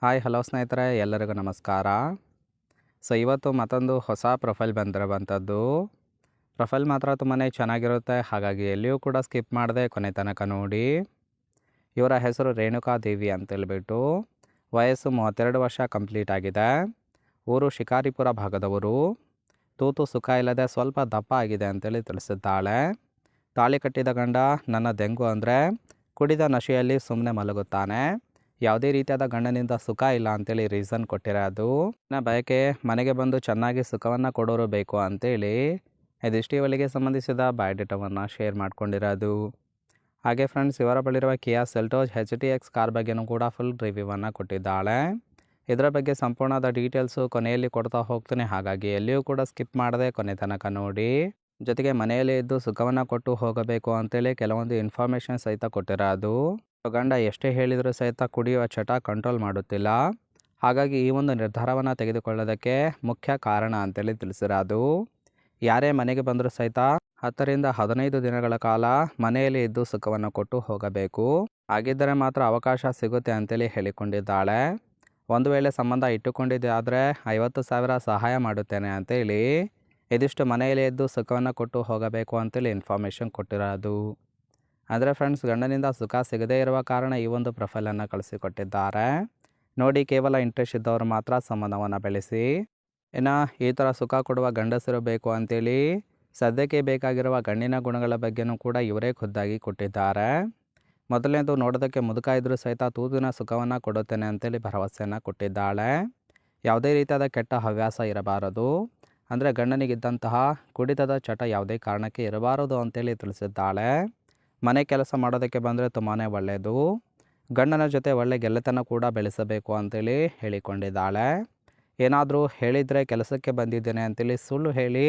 Hi hello ಸ್ನೇಹಿತರೆ, ಎಲ್ಲರಿಗೂ ನಮಸ್ಕಾರ. ಸೊ ಇವತ್ತು ಮತ್ತೊಂದು ಹೊಸ ಪ್ರೊಫೈಲ್ ಬಂದಿರುವಂಥದ್ದು. ಪ್ರೊಫೈಲ್ ಮಾತ್ರ ತುಂಬಾ ಚೆನ್ನಾಗಿರುತ್ತೆ, ಹಾಗಾಗಿ ಎಲ್ಲಿಯೂ ಕೂಡ ಸ್ಕಿಪ್ ಮಾಡದೆ ಕೊನೆ ತನಕ ನೋಡಿ. ಇವರ ಹೆಸರು ರೇಣುಕಾ ದೇವಿ ಅಂತೇಳ್ಬಿಟ್ಟು. ವಯಸ್ಸು 32 ವರ್ಷ ಕಂಪ್ಲೀಟ್ ಆಗಿದೆ. ಊರು ಶಿಕಾರಿಪುರ ಭಾಗದವರು. ತೂತು ಸುಖ ಇಲ್ಲದೆ ಸ್ವಲ್ಪ ದಪ್ಪ ಆಗಿದೆ ಅಂತೇಳಿ ತಿಳಿಸಿದ್ದಾಳೆ. ತಾಳಿ ಕಟ್ಟಿದ ಗಂಡ ನನ್ನ ದೆಂಗು ಅಂದರೆ ಕುಡಿದ ನಶೆಯಲ್ಲಿ ಸುಮ್ಮನೆ ಮಲಗುತ್ತಾನೆ. ಯಾವುದೇ ರೀತಿಯಾದ ಗಂಡನಿಂದ ಸುಖ ಇಲ್ಲ ಅಂತೇಳಿ ರೀಸನ್ ಕೊಟ್ಟಿರೋದು. ನನ್ನ ಬಯಕೆ ಮನೆಗೆ ಬಂದು ಚೆನ್ನಾಗಿ ಸುಖವನ್ನು ಕೊಡೋರು ಬೇಕು ಅಂತೇಳಿ ಇದಿಷ್ಟು ಇವಳಿಗೆ ಸಂಬಂಧಿಸಿದ ಬಯೋಡೇಟಾವನ್ನು ಶೇರ್ ಮಾಡ್ಕೊಂಡಿರೋದು. ಹಾಗೆ ಫ್ರೆಂಡ್ಸ್, ಇವರ ಬಳಿರುವ ಕಿಯಾ ಸೆಲ್ಟೋಸ್ HTX ಕಾರ್ ಬಗ್ಗೆನೂ ಕೂಡ ಫುಲ್ ರಿವ್ಯೂವನ್ನು ಕೊಟ್ಟಿದ್ದಾಳೆ. ಇದರ ಬಗ್ಗೆ ಸಂಪೂರ್ಣದ ಡೀಟೇಲ್ಸು ಕೊನೆಯಲ್ಲಿ ಕೊಡ್ತಾ ಹೋಗ್ತೀನಿ, ಹಾಗಾಗಿ ಎಲ್ಲಿಯೂ ಕೂಡ ಸ್ಕಿಪ್ ಮಾಡದೆ ಕೊನೆ ತನಕ ನೋಡಿ. ಜೊತೆಗೆ ಮನೆಯಲ್ಲಿ ಇದ್ದು ಸುಖವನ್ನು ಕೊಟ್ಟು ಹೋಗಬೇಕು ಅಂತೇಳಿ ಕೆಲವೊಂದು ಇನ್ಫಾರ್ಮೇಷನ್ ಸಹಿತ ಕೊಟ್ಟಿರೋದು. ಗಂಡ ಎಷ್ಟೇ ಹೇಳಿದರೂ ಸಹಿತ ಕುಡಿಯುವ ಚಟ ಕಂಟ್ರೋಲ್ ಮಾಡುತ್ತಿಲ್ಲ, ಹಾಗಾಗಿ ಈ ಒಂದು ನಿರ್ಧಾರವನ್ನು ತೆಗೆದುಕೊಳ್ಳೋದಕ್ಕೆ ಮುಖ್ಯ ಕಾರಣ ಅಂತೇಳಿ ತಿಳಿಸಿರೋದು. ಯಾರೇ ಮನೆಗೆ ಬಂದರೂ ಸಹಿತ 10 ರಿಂದ 15 ದಿನಗಳ ಕಾಲ ಮನೆಯಲ್ಲಿ ಇದ್ದು ಸುಖವನ್ನು ಕೊಟ್ಟು ಹೋಗಬೇಕು, ಹಾಗಿದ್ದರೆ ಮಾತ್ರ ಅವಕಾಶ ಸಿಗುತ್ತೆ ಅಂತೇಳಿ ಹೇಳಿಕೊಂಡಿದ್ದಾಳೆ. ಒಂದು ವೇಳೆ ಸಂಬಂಧ ಇಟ್ಟುಕೊಂಡಿದ್ದೆ ಆದರೆ 50,000 ಸಹಾಯ ಮಾಡುತ್ತೇನೆ ಅಂತೇಳಿ ಇದಿಷ್ಟು ಮನೆಯಲ್ಲಿ ಇದ್ದು ಸುಖವನ್ನು ಕೊಟ್ಟು ಹೋಗಬೇಕು ಅಂತೇಳಿ ಇನ್ಫಾರ್ಮೇಷನ್ ಕೊಟ್ಟಿರೋದು. ಅಂದರೆ ಫ್ರೆಂಡ್ಸ್, ಗಂಡನಿಂದ ಸುಖ ಸಿಗದೇ ಇರುವ ಕಾರಣ ಈ ಒಂದು ಪ್ರೊಫೈಲನ್ನು ಕಳಿಸಿಕೊಟ್ಟಿದ್ದಾರೆ. ನೋಡಿ, ಕೇವಲ ಇಂಟ್ರೆಸ್ಟ್ ಇದ್ದವರು ಮಾತ್ರ ಸಂಬಂಧವನ್ನು ಬೆಳೆಸಿ. ಇನ್ನು ಈ ಥರ ಸುಖ ಕೊಡುವ ಗಂಡಸರು ಬೇಕು ಅಂತೇಳಿ ಸದ್ಯಕ್ಕೆ ಬೇಕಾಗಿರುವ ಗಂಡಿನ ಗುಣಗಳ ಬಗ್ಗೆನೂ ಕೂಡ ಇವರೇ ಖುದ್ದಾಗಿ ಕೊಟ್ಟಿದ್ದಾರೆ. ಮೊದಲನೇದು, ನೋಡೋದಕ್ಕೆ ಮುದುಕ ಇದ್ದರೂ ಸಹಿತ ತೂತಿನ ಸುಖವನ್ನು ಕೊಡುತ್ತೇನೆ ಅಂತೇಳಿ ಭರವಸೆಯನ್ನು ಕೊಟ್ಟಿದ್ದಾಳೆ. ಯಾವುದೇ ರೀತಿಯಾದ ಕೆಟ್ಟ ಹವ್ಯಾಸ ಇರಬಾರದು, ಅಂದರೆ ಗಂಡನಿಗಿದ್ದಂತಹ ಕುಡಿತದ ಚಟ ಯಾವುದೇ ಕಾರಣಕ್ಕೆ ಇರಬಾರದು ಅಂತೇಳಿ ತಿಳಿಸಿದ್ದಾಳೆ. ಮನೆ ಕೆಲಸ ಮಾಡೋದಕ್ಕೆ ಬಂದರೆ ತುಂಬಾ ಒಳ್ಳೆಯದು. ಗಂಡನ ಜೊತೆ ಒಳ್ಳೆ ಗೆಳೆತನ ಕೂಡ ಬೆಳೆಸಬೇಕು ಅಂತೇಳಿ ಹೇಳಿಕೊಂಡಿದ್ದಾಳೆ. ಏನಾದರೂ ಹೇಳಿದರೆ ಕೆಲಸಕ್ಕೆ ಬಂದಿದ್ದೇನೆ ಅಂತೇಳಿ ಸುಳ್ಳು ಹೇಳಿ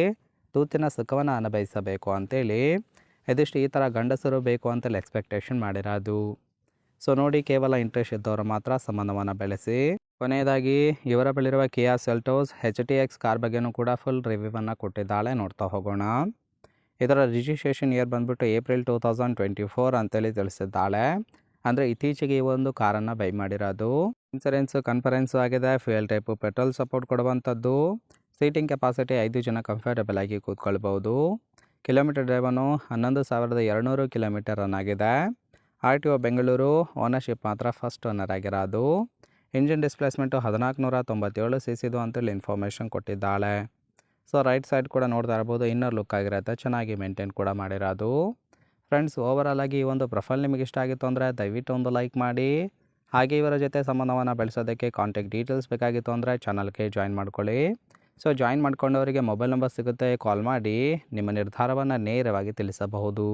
ತೂತಿನ ಸುಖವನ್ನು ಅನುಭವಿಸಬೇಕು ಅಂತೇಳಿ ಇದಿಷ್ಟು ಈ ಥರ ಗಂಡಸರು ಬೇಕು ಅಂತೇಳಿ ಎಕ್ಸ್ಪೆಕ್ಟೇಷನ್ ಮಾಡಿರೋದು. ಸೊ ನೋಡಿ, ಕೇವಲ ಇಂಟ್ರೆಸ್ಟ್ ಇದ್ದವರು ಮಾತ್ರ ಸಂಬಂಧವನ್ನು ಬೆಳೆಸಿ. ಕೊನೆಯದಾಗಿ ಇವರ ಬಳಿರುವ ಕಿಯಾ ಸೆಲ್ಟೋಸ್ HTX ಕಾರ್ ಬಗ್ಗೆನೂ ಕೂಡ ಫುಲ್ ರಿವ್ಯೂವನ್ನು ಕೊಟ್ಟಿದ್ದಾಳೆ, ನೋಡ್ತಾ ಹೋಗೋಣ. ಇದರ ರಿಜಿಸ್ಟ್ರೇಷನ್ ಇಯರ್ ಬಂದ್ಬಿಟ್ಟು ಏಪ್ರಿಲ್ 2024 ಅಂತೇಳಿ ತಿಳಿಸಿದ್ದಾಳೆ. ಅಂದರೆ ಇತ್ತೀಚೆಗೆ ಈ ಒಂದು ಕಾರನ್ನು ಬೈ ಮಾಡಿರೋದು. ಇನ್ಸೂರೆನ್ಸು ಕನ್ಫರೆನ್ಸು ಆಗಿದೆ. ಫ್ಯೂಯಲ್ ಟೈಪು ಪೆಟ್ರೋಲ್ ಸಪೋರ್ಟ್ ಕೊಡುವಂಥದ್ದು. ಸೀಟಿಂಗ್ ಕೆಪಾಸಿಟಿ 5 ಜನ ಕಂಫರ್ಟಬಲ್ ಆಗಿ ಕೂತ್ಕೊಳ್ಬೋದು. ಕಿಲೋಮೀಟರ್ ಡ್ರೈವನು 11,200 ಕಿಲೋಮೀಟರ್ ರನ್ ಆಗಿದೆ. RTO ಬೆಂಗಳೂರು. ಓನರ್ಶಿಪ್ ಮಾತ್ರ ಫಸ್ಟ್ ಓನರ್ ಆಗಿರೋದು. ಇಂಜಿನ್ ಡಿಸ್ಪ್ಲೇಸ್ಮೆಂಟು 1497 cc ಅಂತೇಳಿ ಇನ್ಫಾರ್ಮೇಷನ್ ಕೊಟ್ಟಿದ್ದಾಳೆ. ಸೊ ರೈಟ್ ಸೈಡ್ ಕೂಡ ನೋಡ್ತಾ ಇರ್ಬೋದು, ಇನ್ನರ್ ಲುಕ್ ಆಗಿರುತ್ತೆ, ಚೆನ್ನಾಗಿ ಮೇಂಟೈನ್ ಕೂಡ ಮಾಡಿರೋದು. ಫ್ರೆಂಡ್ಸ್, ಓವರಾಲ್ ಆಗಿ ಈ ಒಂದು ಪ್ರೊಫೈಲ್ ನಿಮಗೆ ಇಷ್ಟ ಆಗಿತ್ತು ಅಂದರೆ ದಯವಿಟ್ಟು ಒಂದು ಲೈಕ್ ಮಾಡಿ. ಹಾಗೆ ಇವರ ಜೊತೆ ಸಂಬಂಧವನ್ನು ಬೆಳೆಸೋದಕ್ಕೆ ಕಾಂಟ್ಯಾಕ್ಟ್ ಡೀಟೇಲ್ಸ್ ಬೇಕಾಗಿತ್ತು ಅಂದರೆ ಚಾನಲ್ಗೆ ಜಾಯಿನ್ ಮಾಡ್ಕೊಳ್ಳಿ. ಸೊ ಜಾಯಿನ್ ಮಾಡ್ಕೊಂಡವರಿಗೆ ಮೊಬೈಲ್ ನಂಬರ್ ಸಿಗುತ್ತೆ, ಕಾಲ್ ಮಾಡಿ ನಿಮ್ಮ ನಿರ್ಧಾರವನ್ನು ನೇರವಾಗಿ ತಿಳಿಸಬಹುದು.